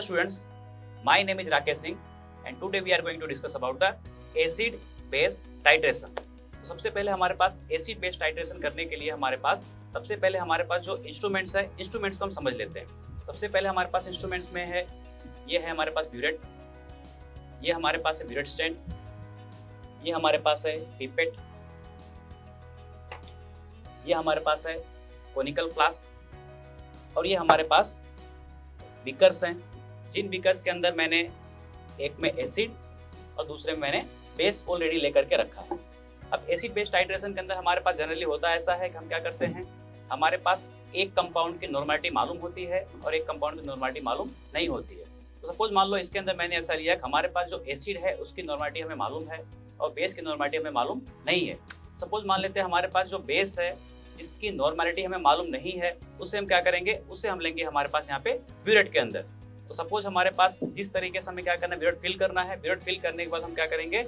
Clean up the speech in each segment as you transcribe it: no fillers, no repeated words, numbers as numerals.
Hello students, my name is Rakesh Singh and today we are going to discuss about the acid base titration। तो सबसे पहले हमारे पास acid base titration करने के लिए हमारे पास सबसे पहले हमारे पास जो इंस्ट्रूमेंट्स है, इंस्ट्रूमेंट्स को हम समझ लेते हैं। सबसे पहले हमारे पास इंस्ट्रूमेंट्स में है, ये है हमारे पास ब्यूरेट, ये हमारे पास है ब्यूरेट स्टैंड, ये हमारे पास है पिपेट, ये हमारे पास है कोनिकल फ्लास्क और ये हमारे पास बीकर्स हैं, जिन बीकर्स के अंदर मैंने एक में एसिड और दूसरे में मैंने बेस ऑलरेडी लेकर के रखा है। अब एसिड बेस टाइट्रेशन के अंदर हमारे पास जनरली होता ऐसा है कि हम क्या करते हैं, हमारे पास एक कंपाउंड की नॉर्मेलिटी मालूम होती है और एक कंपाउंड की नॉर्मेलिटी मालूम नहीं होती है। तो सपोज मान लो इसके अंदर मैंने ऐसा लिया कि हमारे पास जो एसिड है उसकी नॉर्मेलिटी हमें मालूम है और बेस की नॉर्मेलिटी हमें मालूम नहीं है। सपोज मान लेते हैं हमारे पास जो बेस है जिसकी नॉर्मेलिटी हमें मालूम नहीं है, उससे हम क्या करेंगे, उससे हम लेंगे हमारे पास यहाँ पे ब्यूरेट के अंदर। तो सपोज हमारे पास जिस तरीके से हमें क्या करना है, ब्यूरेट फिल करना है। ब्यूरेट फिल करने के बाद हम क्या करेंगे,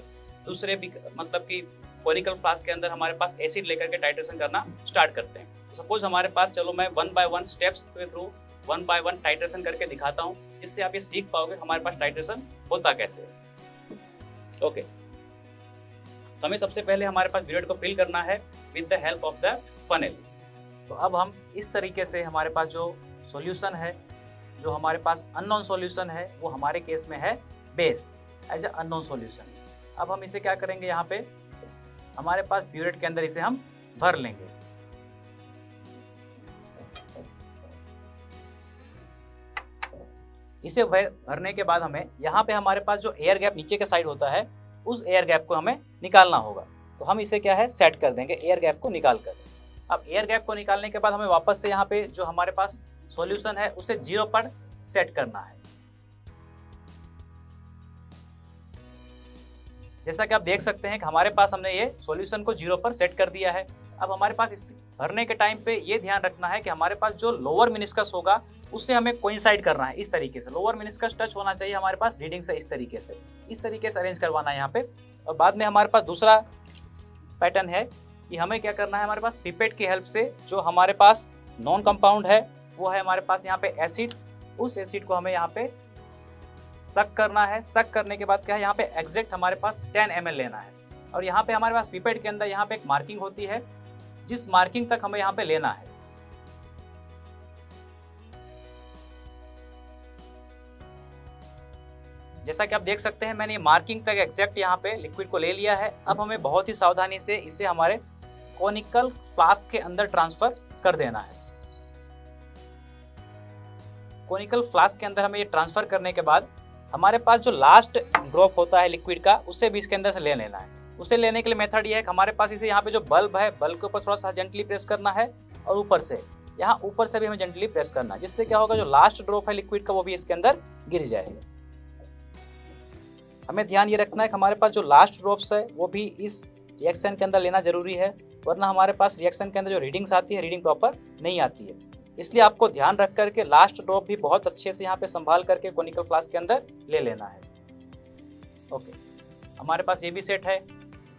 दूसरे मतलब कि कोनिकल फ्लास्क के अंदर हमारे पास एसिड लेकर के टाइट्रेशन करना स्टार्ट करते हैं। तो सपोज हमारे पास, चलो मैं 1 बाय 1 स्टेप्स के थ्रू 1 बाय 1 टाइट्रेशन करके दिखाता हूँ, जिससे आप ये सीख पाओगे हमारे पास टाइट्रेशन होता कैसे है। ओके, तो हमें सबसे पहले हमारे पास ब्यूरेट को फिल करना है with the help of the funnel. तो अब हम इस तरीके से हमारे पास जो सॉल्यूशन है, जो हमारे पास अननोन सॉल्यूशन है, वो हमारे केस में है base as a unknown solution. अब हम इसे क्या करेंगे, यहाँ पे हमारे पास ब्यूरेट के अंदर इसे हम भर लेंगे। इसे भरने के बाद हमें यहाँ पे हमारे पास जो एयर गैप नीचे के साइड होता है, उस एयर गैप को हमें निकालना होगा। तो हम इसे क्या है, सेट कर देंगे एयर गैप को निकाल कर। अब एयर गैप को निकालने के बाद हमें वापस से यहाँ पे जो हमारे पास सॉल्यूशन है उसे 0 पर सेट करना है। जैसा कि आप देख सकते हैं कि हमारे पास हमने ये सॉल्यूशन को 0 पर सेट कर दिया है। अब हमारे पास इस भरने के टाइम पे ये ध्यान रखना है कि हमारे पास जो लोअर मिनिस्कस होगा उससे हमें कोइंसाइड करना है। इस तरीके से लोअर मिनिस्कस टच होना चाहिए हमारे पास रीडिंग से, इस तरीके से अरेंज करवाना है यहाँ पे। और बाद में हमारे पास दूसरा पैटर्न है कि हमें क्या करना है, हमारे पास पिपेट की हेल्प से जो हमारे पास नॉन कंपाउंड है वो है हमारे पास यहाँ पे एसिड, उस एसिड को हमें यहाँ पे सक करना है। सक करने के बाद क्या है, यहाँ पे एग्जैक्ट हमारे पास 10 ml लेना है। और यहाँ पे हमारे पास पिपेट के अंदर यहाँ पे एक मार्किंग होती है, जिस मार्किंग तक हमें यहाँ पे लेना है। जैसा कि आप देख सकते हैं मैंने मार्किंग तक एग्जैक्ट यहाँ पे लिक्विड को ले लिया है। अब हमें बहुत ही सावधानी से इसे हमारे कोनिकल फ्लास्क के अंदर ट्रांसफर कर देना है। कोनिकल फ्लास्क के अंदर हमें ये ट्रांसफर करने के बाद हमारे पास जो लास्ट ड्रॉप होता है लिक्विड का, उसे भी इसके अंदर से ले लेना है। उसे लेने के लिए मेथड ये है कि हमारे पास इसे यहाँ पे जो बल्ब है, बल्ब के ऊपर थोड़ा सा जेंटली प्रेस करना है और ऊपर से, यहाँ ऊपर से भी हमें जेंटली प्रेस करना है, जिससे क्या होगा, जो लास्ट ड्रॉप है लिक्विड का वो भी इसके अंदर गिर जाएगा। हमें ध्यान ये रखना है कि हमारे पास जो लास्ट ड्रॉप्स है वो भी इस रिएक्शन के अंदर लेना जरूरी है, वरना हमारे पास रिएक्शन के अंदर जो रीडिंग्स आती है, रीडिंग प्रॉपर नहीं आती है। इसलिए आपको ध्यान रख करके लास्ट ड्रॉप भी बहुत अच्छे से यहाँ पे संभाल करके कोनिकल फ्लास्क के अंदर ले लेना है। ओके, हमारे पास ये भी सेट है,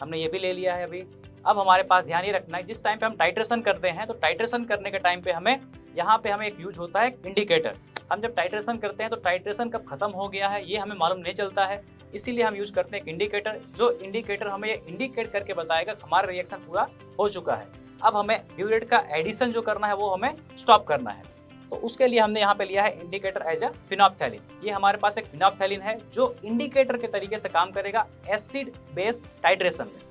हमने ये भी ले लिया है अभी। अब हमारे पास ध्यान ये रखना है, जिस टाइम पे हम टाइट्रेशन करते हैं तो टाइट्रेशन करने के टाइम पे हमें यहाँ पे हमें एक यूज होता है इंडिकेटर। हम जब टाइट्रेशन करते हैं तो टाइट्रेशन कब खत्म हो गया है ये हमें मालूम नहीं चलता है, इसीलिए हम यूज करते हैं एक इंडिकेटर। जो इंडिकेटर हमें ये इंडिकेट करके बताएगा हमारा रिएक्शन पूरा हो चुका है। अब हमें ब्यूरेट का एडिशन जो करना है वो हमें स्टॉप करना है। तो उसके लिए हमने यहाँ पे लिया है इंडिकेटर एज अ फिनोप्थैलीन। ये हमारे पास एक फिनोप्थैलीन है जो इंडिकेटर के तरीके से काम करेगा एसिड बेस टाइट्रेशन में।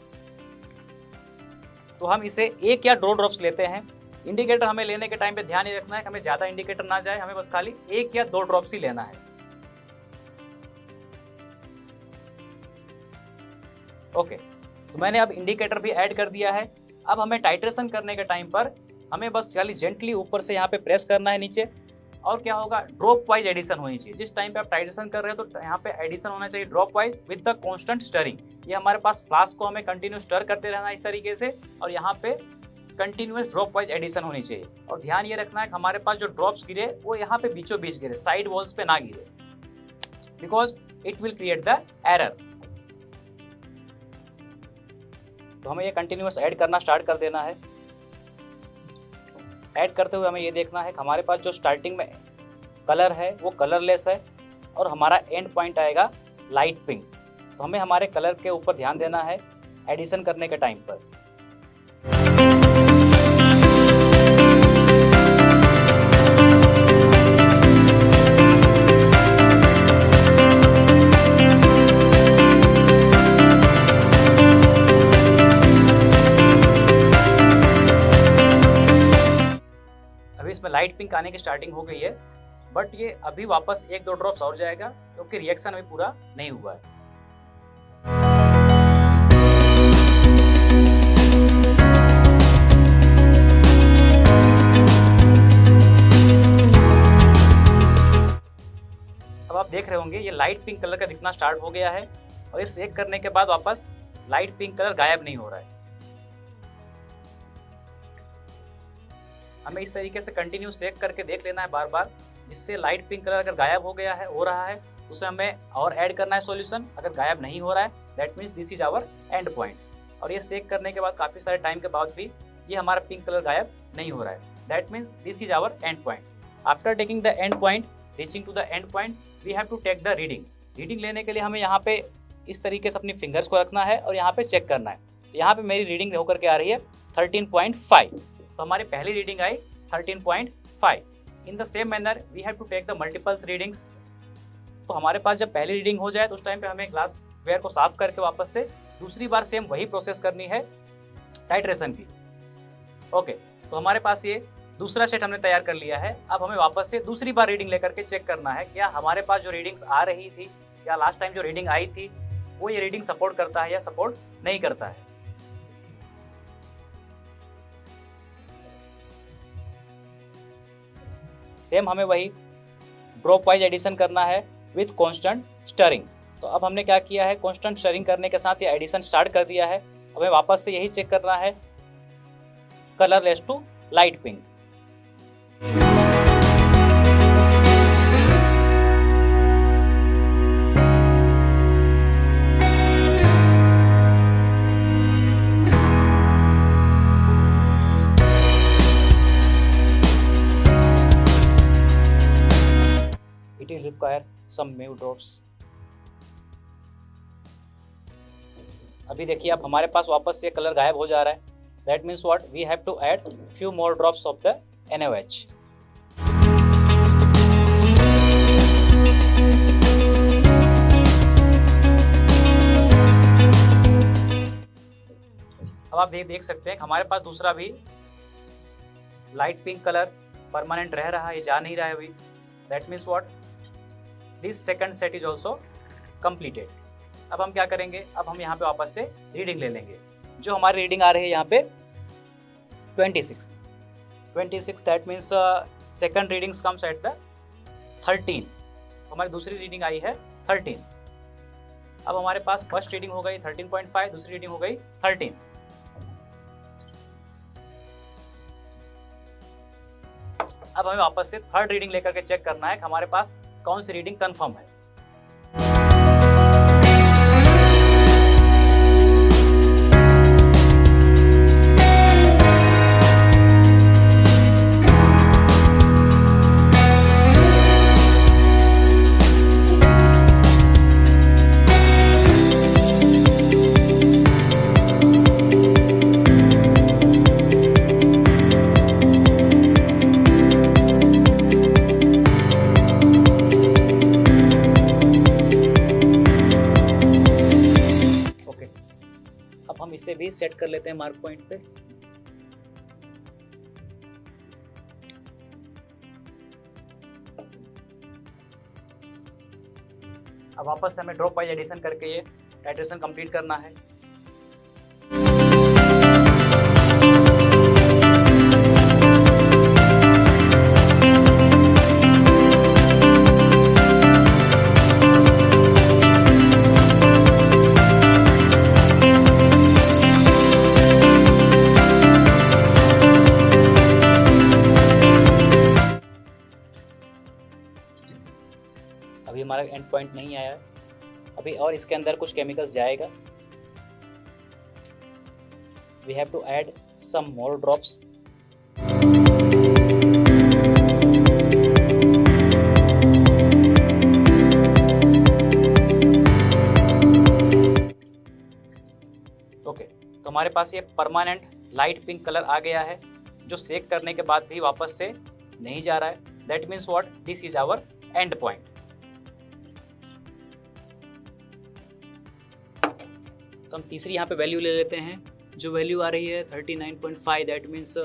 तो हम इसे 1 या 2 ड्रॉप्स लेते हैं। इंडिकेटर हमें लेने के टाइम पे ध्यान ये रखना है कि हमें ज्यादा इंडिकेटर ना जाए, हमें बस खाली 1 या 2 ड्रॉप्स ही लेना है। ओके, तो मैंने अब इंडिकेटर भी ऐड कर दिया है। अब हमें टाइट्रेशन करने के टाइम पर हमें बस खाली जेंटली ऊपर से यहाँ पे प्रेस करना है नीचे, और क्या होगा, ड्रॉप वाइज एडिशन होनी चाहिए। जिस टाइम पे आप टाइट्रेशन कर रहे हो तो यहाँ पे एडिशन होना चाहिए drop wise with the constant stirring. ये हमारे पास फ्लास्क को हमें कंटिन्यू स्टर करते रहना इस तरीके से, और यहाँ पे कंटिन्यूअस ड्रॉप वाइज एडिशन होनी चाहिए। और ध्यान ये रखना है कि हमारे पास जो ड्रॉप्स गिरे वो यहाँ पे बीचों बीच गिरे, साइड वॉल्स पे ना गिरे, because it will create the error. तो हमें ये कंटिन्यूअस ऐड करना स्टार्ट कर देना है। ऐड करते हुए हमें ये देखना है कि हमारे पास जो स्टार्टिंग में कलर है वो कलरलेस है, और हमारा एंड पॉइंट आएगा लाइट पिंक। तो हमें हमारे कलर के ऊपर ध्यान देना है एडिशन करने के टाइम पर। अभी इसमें लाइट पिंक आने की स्टार्टिंग हो गई है, बट ये अभी वापस 1-2 ड्रॉप्स और जाएगा क्योंकि रिएक्शन अभी पूरा नहीं हुआ है। अब आप देख रहे होंगे ये लाइट पिंक कलर का दिखना स्टार्ट हो गया है और ये सेक करने के बाद वापस लाइट पिंक कलर गायब नहीं हो रहा है। हमें इस तरीके से कंटिन्यू सेक करके देख लेना है बार बार, जिससे लाइट पिंक कलर अगर गायब हो गया है, हो रहा है, तो उसे हमें और ऐड करना है सॉल्यूशन। अगर गायब नहीं हो रहा है that means this is our end point. और ये सेक करने के बाद काफी सारे टाइम के बाद भी ये हमारा पिंक कलर गायब नहीं हो रहा है, that means this is our end point. After taking the end point, reaching to the end point, we have to take the reading. Reading लेने के लिए हमें यहाँ पे इस तरीके से अपनी फिंगर्स को रखना है और यहाँ पे चेक करना है। तो यहाँ पे मेरी रीडिंग होकर के आ रही है 13.5। तो हमारी पहली रीडिंग आई 13.5। In the same manner we have to take the multiples readings. तो हमारे पास जब पहली रीडिंग हो जाए तो उस टाइम पे हमें ग्लास वेयर को साफ करके वापस से दूसरी बार सेम वही प्रोसेस करनी है टाइट्रेशन की। ओके, तो हमारे पास ये दूसरा सेट हमने तैयार कर लिया है। अब हमें वापस से दूसरी बार रीडिंग लेकर के चेक करना है क्या हमारे पास जो रीडिंग्स आ रही थी या लास्ट टाइम जो रीडिंग आई थी वो ये रीडिंग सपोर्ट करता है या सपोर्ट नहीं करता है। सेम हमें वही ड्रॉप वाइज एडिशन करना है विथ कांस्टेंट स्टरिंग। तो अब हमने क्या किया है, कांस्टेंट स्टरिंग करने के साथ ये एडिशन स्टार्ट कर दिया है। हमें वापस से यही चेक करना है colourless to light pink. It will require some new drops। अभी देखिए अब हमारे पास वापस से कलर गायब हो जा रहा है। That means what? We have to add few more drops of the NaOH। अब आप देख सकते हैं कि हमारे पास दूसरा भी लाइट पिंक कलर परमानेंट रह रहा है, ये जा नहीं रहा है अभी। That means what? This second set is also completed। अब हम क्या करेंगे, अब हम यहाँ पे वापस से रीडिंग ले लेंगे। जो हमारी रीडिंग आ रही है यहाँ पे 26। That means second readings comes at the 13। तो हमारी दूसरी रीडिंग आई है 13। अब हमारे पास फर्स्ट रीडिंग हो गई 13.5, दूसरी रीडिंग हो गई 13। अब हमें वापस से थर्ड रीडिंग लेकर के चेक करना है कि हमारे पास कौन सी रीडिंग कंफर्म है। इसे भी सेट कर लेते हैं मार्क पॉइंट पे। अब वापस से हमें ड्रॉप वाइज एडिशन करके ये टाइट्रेशन कंप्लीट करना है। अभी हमारा एंड पॉइंट नहीं आया, अभी और इसके अंदर कुछ केमिकल्स जाएगा। We have to add some more drops. पास ये परमानेंट लाइट पिंक कलर आ गया है जो सेक करने के बाद भी वापस से नहीं जा रहा है। That means what, this is our end point. तो हम तीसरी यहाँ पे वैल्यू ले लेते हैं, जो वैल्यू आ रही है 39.5, दैट मीन्स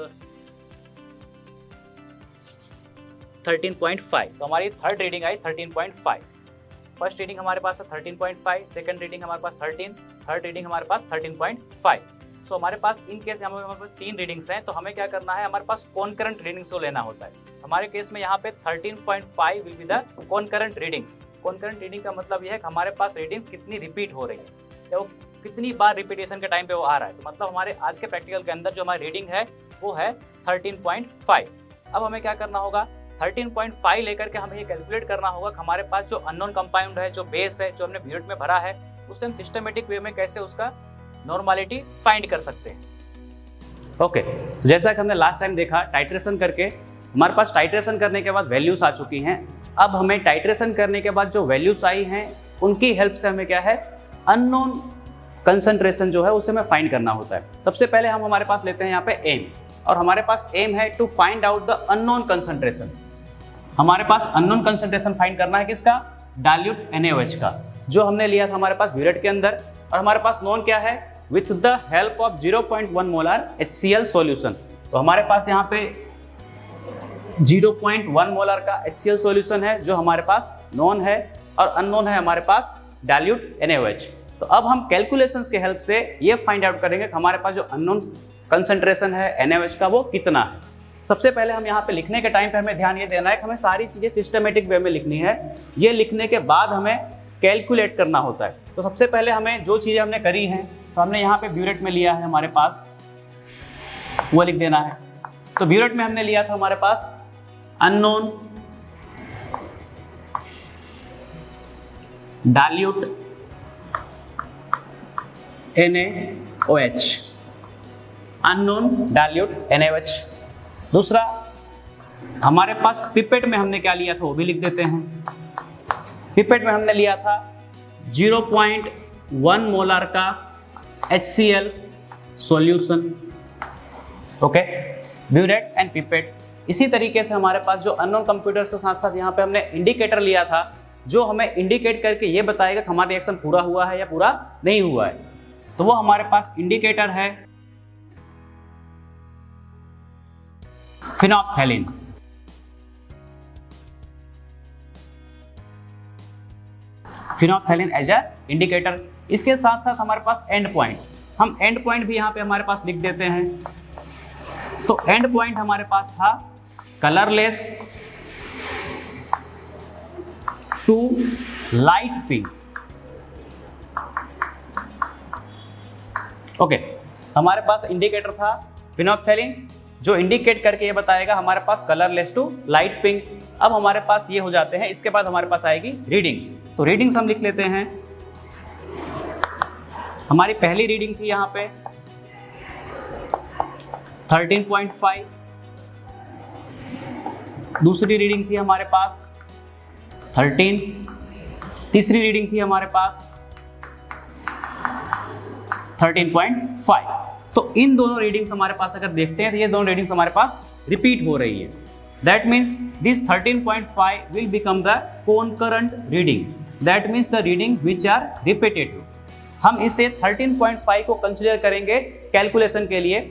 13.5। तो हमारी थर्ड रीडिंग आई 13.5। फर्स्ट रीडिंग हमारे पास है 13.5, सेकंड रीडिंग हमारे पास 13, थर्ड रीडिंग हमारे पास 13.5। सो हमारे पास इन केस हमारे पास 3 रीडिंग्स हैं, तो हमें क्या करना है, हमारे पास कॉन्करेंट रीडिंग्स को लेना होता है। हमारे केस में यहाँ पे 13.5 will be the concurrent readings. Concurrent reading का मतलब यह है कि हमारे पास रीडिंग्स कितनी रिपीट हो रही है या वो कितनी बार रिपीटेशन के टाइम पे वो आ रहा है। तो मतलब हमारे आज के प्रैक्टिकल के अंदर जो हमारी रीडिंग है वो है 13.5। अब हमें क्या करना होगा, 13.5 लेकर के हमें ये कैलकुलेट करना होगा कि हमारे पास जो अननोन कंपाउंड है, जो बेस है, जो हमने ब्यूरेट में भरा है, उससे हम सिस्टमेटिक वे में कैसे उसका नॉर्मलिटी फाइंड कर सकते हैं। ओके, तो जैसा कि हमने लास्ट टाइम देखा, टाइट्रेशन करके हमारे पास टाइट्रेशन करने के बाद वैल्यूज आ चुकी हैं। अब हमें टाइट्रेशन करने के बाद जो वैल्यूज आई हैं उनकी हेल्प से हमें क्या है, अननोन कंसंट्रेशन जो है उसे हमें फाइंड करना होता है। सबसे पहले हम हमारे पास लेते हैं यहाँ पे एम, और हमारे पास एम है to find out the unknown concentration. हमारे पास अननोन कंसंट्रेशन फाइंड करना है किसका, डाइल्यूट NaOH का, जो हमने लिया था हमारे पास ब्यूरेट के अंदर। और हमारे पास नोन क्या है, with the help of 0.1 molar HCl solution. तो हमारे पास यहाँ पे 0.1 मोलर का HCl सॉल्यूशन है जो हमारे पास नोन है, और अननोन है हमारे पास डाइल्यूट NaOH। तो अब हम कैलकुलेशंस के हेल्प से ये फाइंड आउट करेंगे कि हमारे पास जो अननोन कंसंट्रेशन है NaOH का वो कितना है। सबसे पहले हम यहाँ पे लिखने के टाइम पे हमें ध्यान ये देना है कि हमें सारी चीज़ें सिस्टमेटिक वे में लिखनी है। ये लिखने के बाद हमें कैलकुलेट करना होता है। तो सबसे पहले हमें जो चीज़ें हमने करी हैं, तो हमने यहाँ पे ब्यूरेट में लिया है हमारे पास, वो लिख देना है। तो ब्यूरेट में हमने लिया था हमारे पास unknown dilute NaOH, unknown dilute NaOH। दूसरा हमारे पास पिपेट में हमने क्या लिया था वो भी लिख देते हैं। पिपेट में हमने लिया था 0.1 मोलर का HCl solution. Okay, burette and pipette. इसी तरीके से हमारे पास जो अननोन कंप्यूटर्स के साथ साथ यहाँ पे हमने इंडिकेटर लिया था, जो हमें इंडिकेट करके ये बताएगा कि हमारा रिएक्शन पूरा हुआ है या पूरा नहीं हुआ है। तो वो हमारे पास इंडिकेटर है फिनोप्थैलीन। फिनोप्थैलीन एज अ इंडिकेटर। इसके साथ साथ हमारे पास एंड पॉइंट, हम एंड पॉइंट भी यहाँ पे हमारे पास लिख देते हैं। तो एंड पॉइंट हमारे पास था colourless to light pink. Okay, हमारे पास इंडिकेटर था फिनोप्थैलीन, जो इंडिकेट करके ये बताएगा हमारे पास कलरलेस टू लाइट पिंक। अब हमारे पास ये हो जाते हैं। इसके बाद हमारे पास आएगी रीडिंग्स। तो रीडिंग्स हम लिख लेते हैं। हमारी पहली रीडिंग थी यहाँ पे 13.5, दूसरी रीडिंग थी हमारे पास 13, तीसरी रीडिंग थी हमारे पास 13.5। तो इन दोनों रीडिंग्स हमारे पास अगर देखते हैं तो ये दोनों रीडिंग्स हमारे पास रिपीट हो रही है। That means this 13.5 will become the concurrent reading. That means the reading which are repetitive. हम इसे 13.5 को कंसीडर करेंगे कैलकुलेशन के लिए।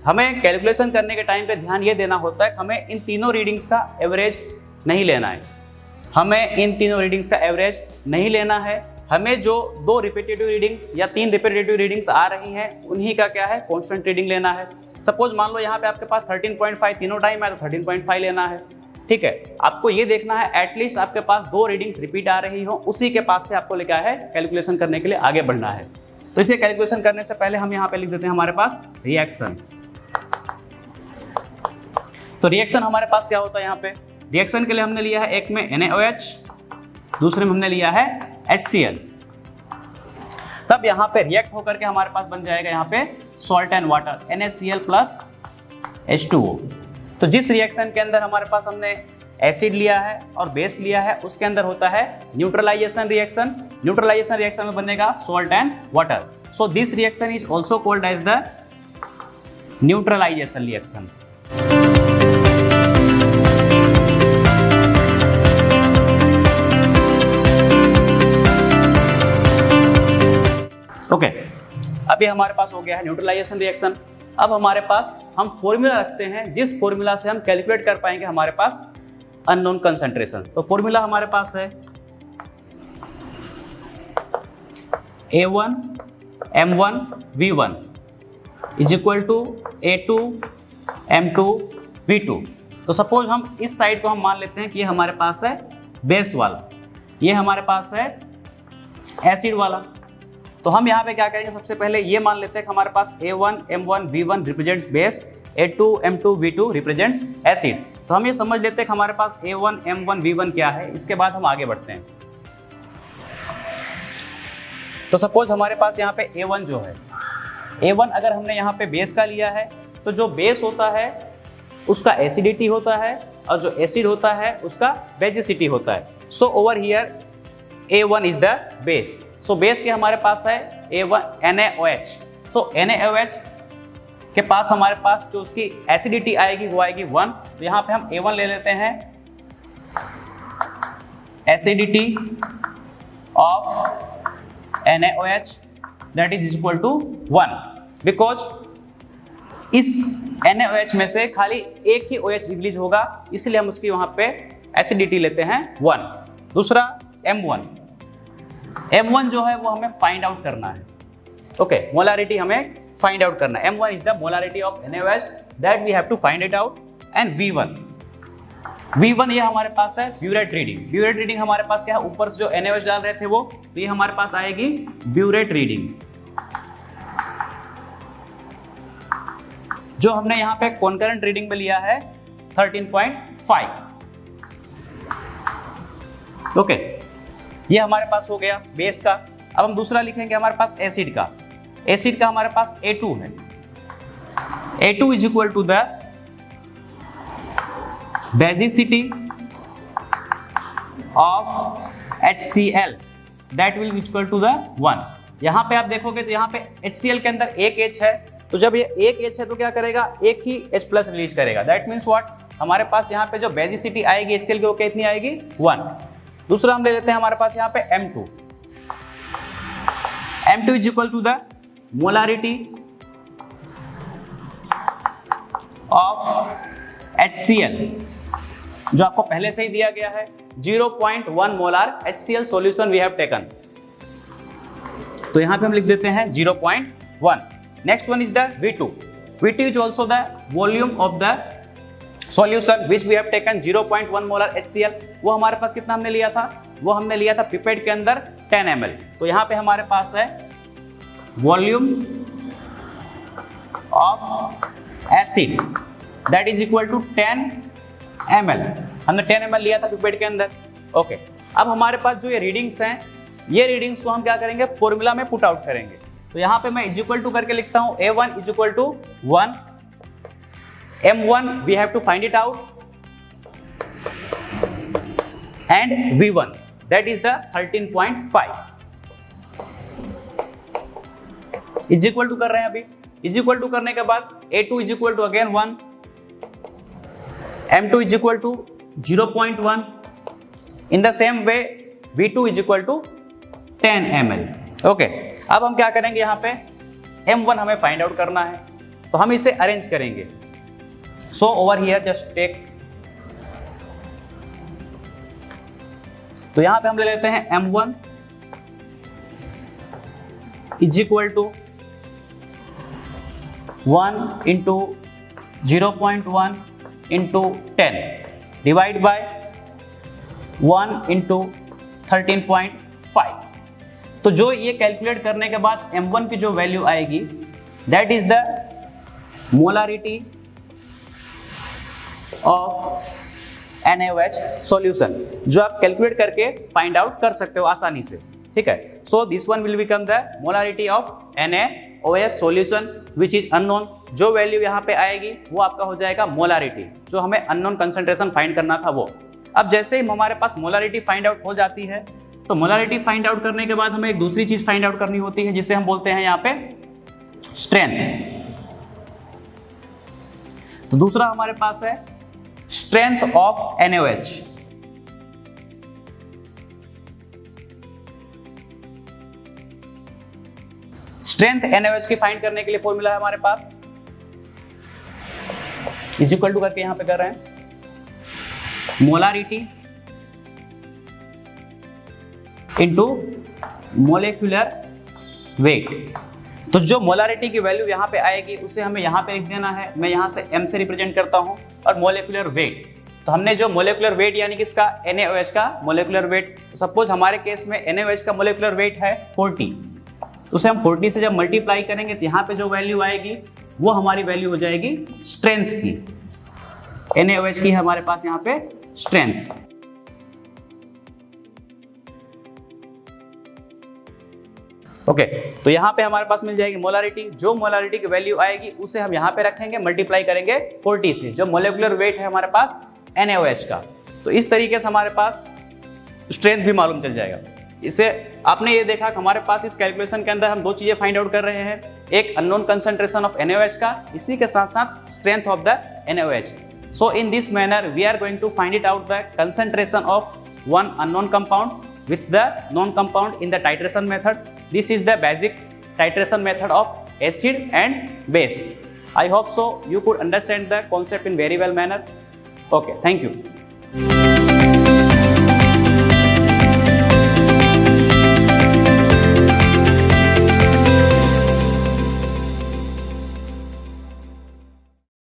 हमें कैलकुलेशन करने के टाइम पे ध्यान ये देना होता है, हमें इन तीनों रीडिंग्स का एवरेज नहीं लेना है। हमें इन तीनों रीडिंग्स का एवरेज नहीं लेना है। हमें जो 2 रिपीटेटिव रीडिंग्स या 3 रिपीटेटिव रीडिंग्स आ रही हैं उन्हीं का क्या है, कांस्टेंट रीडिंग लेना है। सपोज मान लो यहाँ पे आपके पास 13.5 तीनों टाइम है तो 13.5 लेना है। ठीक है, आपको ये देखना है एटलीस्ट आपके पास 2 रीडिंग्स रिपीट आ रही हो, उसी के पास से आपको क्या है, कैलकुलेशन करने के लिए आगे बढ़ना है। तो इसे कैलकुलेशन करने से पहले हम यहाँ पे लिख देते हैं हमारे पास रिएक्शन। तो रिएक्शन हमारे पास क्या होता है, यहाँ पे रिएक्शन के लिए हमने लिया है, एक में NaOH, दूसरे में हमने लिया है HCl। तब यहाँ पे रिएक्ट होकर के हमारे पास बन जाएगा यहाँ पे salt and water, NaCl plus H2O। तो जिस रिएक्शन के अंदर हमारे पास हमने एसिड लिया है और बेस लिया है, उसके अंदर होता है न्यूट्रलाइजेशन रिएक्शन। न्यूट्रलाइजेशन रिएक्शन में बनेगा salt and water. So this reaction is also called as the neutralization reaction. Okay, अभी हमारे पास हो गया है न्यूट्रलाइजेशन रिएक्शन। अब हमारे पास हम फॉर्मूला रखते हैं जिस फॉर्मूला से हम कैलकुलेट कर पाएंगे हमारे पास अननोन कंसंट्रेशन। तो फॉर्मूला हमारे पास है A1 M1 V1 is equal to A2 M2 V2। तो सपोज हम इस साइड को हम मान लेते हैं कि ये हमारे पास है बेस वाला, ये हमारे पास है एसिड वाला। तो हम यहाँ पे क्या करेंगे, सबसे पहले ये मान लेते हैं कि हमारे पास A1 M1 V1 represents base, A2 M2 V2 represents acid. तो हम ये समझ लेते हैं कि हमारे पास A1 M1 V1 क्या है। इसके बाद हम आगे बढ़ते हैं। तो सपोज हमारे पास यहाँ पे A1 जो है, A1 अगर हमने यहाँ पे बेस का लिया है तो जो बेस होता है उसका एसिडिटी होता है और जो एसिड होता है उसका बेसिसिटी होता है। सो over here A1 is the base. So base के हमारे पास है A1 NaOH। सो NaOH के पास हमारे पास जो उसकी एसिडिटी आएगी वो आएगी 1। तो यहाँ पे हम A1 ले लेते हैं, acidity of NaOH that is equal to 1, because इस NaOH में से खाली एक ही OH रिलीज होगा, इसलिए हम उसकी वहां पे एसिडिटी लेते हैं 1। दूसरा M1 जो है वो हमें फाइंड आउट करना है। ओके, मोलारिटी हमें फाइंड आउट करना है। M1 is the molarity of NaOH that we have to find it out. And V1 ये हमारे पास है ब्यूरेट रीडिंग। ब्यूरेट रीडिंग हमारे पास क्या है, ऊपर से जो NaOH डाल रहे थे वो, तो ये हमारे पास आएगी ब्यूरेट रीडिंग, जो हमने यहाँ पे कॉन्करेंट रीडिंग में लिया है 13.5। ओके, ये हमारे पास हो गया बेस का। अब हम दूसरा लिखेंगे हमारे पास एसिड का। एसिड का हमारे पास A2 है। A2 is equal to the basicity of HCl that will equal to the 1। यहाँ पे आप देखोगे तो यहाँ पे HCl के अंदर एक H है, तो जब ये एक H है तो क्या करेगा, एक ही H प्लस रिलीज करेगा। दैट मीन्स व्हाट, हमारे पास यहाँ पे जो बेसिसिटी आएगी HCl की वो कितनी आएगी, 1। दूसरा हम ले लेते हैं हमारे पास यहाँ पे M2। M2 is equal to the molarity of HCl, जो आपको पहले से ही दिया गया है 0.1 molar HCl solution we have taken. तो यहाँ पे हम लिख देते हैं 0.1। Next one is the V2। V2 is also the volume of the solution which we have taken 0.1 molar HCl। वो हमारे पास कितना हमने लिया था, वो हमने लिया था पिपेट के अंदर 10 ml। तो यहाँ पे हमारे पास है volume of acid that is equal to 10 ml। हमने 10 ml लिया था पिपेट के अंदर। ओके, अब हमारे पास जो ये रीडिंग्स हैं, ये रीडिंग्स को हम क्या करेंगे, फॉर्मूला में पुट आउट करेंगे। तो यहाँ पे मैं इज इक्वल टू करके लिखता हूँ A1 is equal to 1, M1 we have to find it out, and V1 that is the 13.5 is equal to कर रहे हैं। अभी इज इक्वल टू करने के बाद A2 is equal to again 1, M2 is equal to 0.1। In the same way V2 is equal to 10 ml। Okay, अब हम क्या करेंगे, यहाँ पे M1 हमें फाइंड आउट करना है, तो हम इसे अरेंज करेंगे। So over here just take, तो यहां पे हम ले लेते हैं M1 is equal to 1 into 0.1 into 10 divide by 1 into 13.5। तो जो ये कैलकुलेट करने के बाद M1 की जो वैल्यू आएगी that is the molarity of NaOH solution, जो आप कैलकुलेट करके फाइंड आउट कर सकते हो आसानी से। ठीक है, so this one will become the molarity of NaOH solution which is unknown. जो वैल्यू यहाँ पे आएगी वो आपका हो जाएगा मोलारिटी, जो हमें अननोन कंसंट्रेशन फाइंड करना था वो। अब जैसे ही हमारे पास मोलारिटी फाइंड आउट हो जाती है, तो मोलारिटी फाइंड आउट करने के बाद हमें एक दूसरी चीज फाइंड आउट करनी होती है जिसे हम बोलते हैं यहाँ पे स्ट्रेंथ। तो दूसरा हमारे पास है strength of NaOH। Strength NaOH की फाइंड करने के लिए फॉर्मूला है हमारे पास, इज इक्वल टू करके यहां पे कर रहे हैं मोलारिटी इनटू मोलेक्युलर वेट। तो जो मोलारिटी की वैल्यू यहाँ पे आएगी उसे हमें यहाँ पे लिख देना है, मैं यहाँ से m से रिप्रेजेंट करता हूँ, और मोलेकुलर वेट, तो हमने जो मोलेकुलर वेट यानी कि इसका NaOH का मोलेकुलर वेट, सपोज हमारे केस में NaOH का मोलेकुलर वेट है 40, उसे हम 40 से जब मल्टीप्लाई करेंगे तो यहाँ पे जो वैल्यू आएगी वो हमारी वैल्यू हो जाएगी स्ट्रेंथ की, NaOH की है हमारे पास यहाँ पे स्ट्रेंथ। ओके, तो यहाँ पे हमारे पास मिल जाएगी मोलारिटी, जो मोलारिटी की वैल्यू आएगी उसे हम यहाँ पे रखेंगे, मल्टीप्लाई करेंगे 40 से, जो मोलेकुलर वेट है हमारे पास NaOH का। तो इस तरीके से हमारे पास स्ट्रेंथ भी मालूम चल जाएगा। इसे आपने ये देखा कि हमारे पास इस कैलकुलेशन के अंदर हम दो चीजें फाइंड आउट कर रहे हैं, एक अननोन कंसंट्रेशन ऑफ NaOH का, इसी के साथ साथ strength of the NaOH। So in this manner we are going to find it out the concentration of one unknown compound with the known compound in the titration method. This is the basic titration method of acid and base. I hope so you could understand the concept in very well manner. Okay, thank you.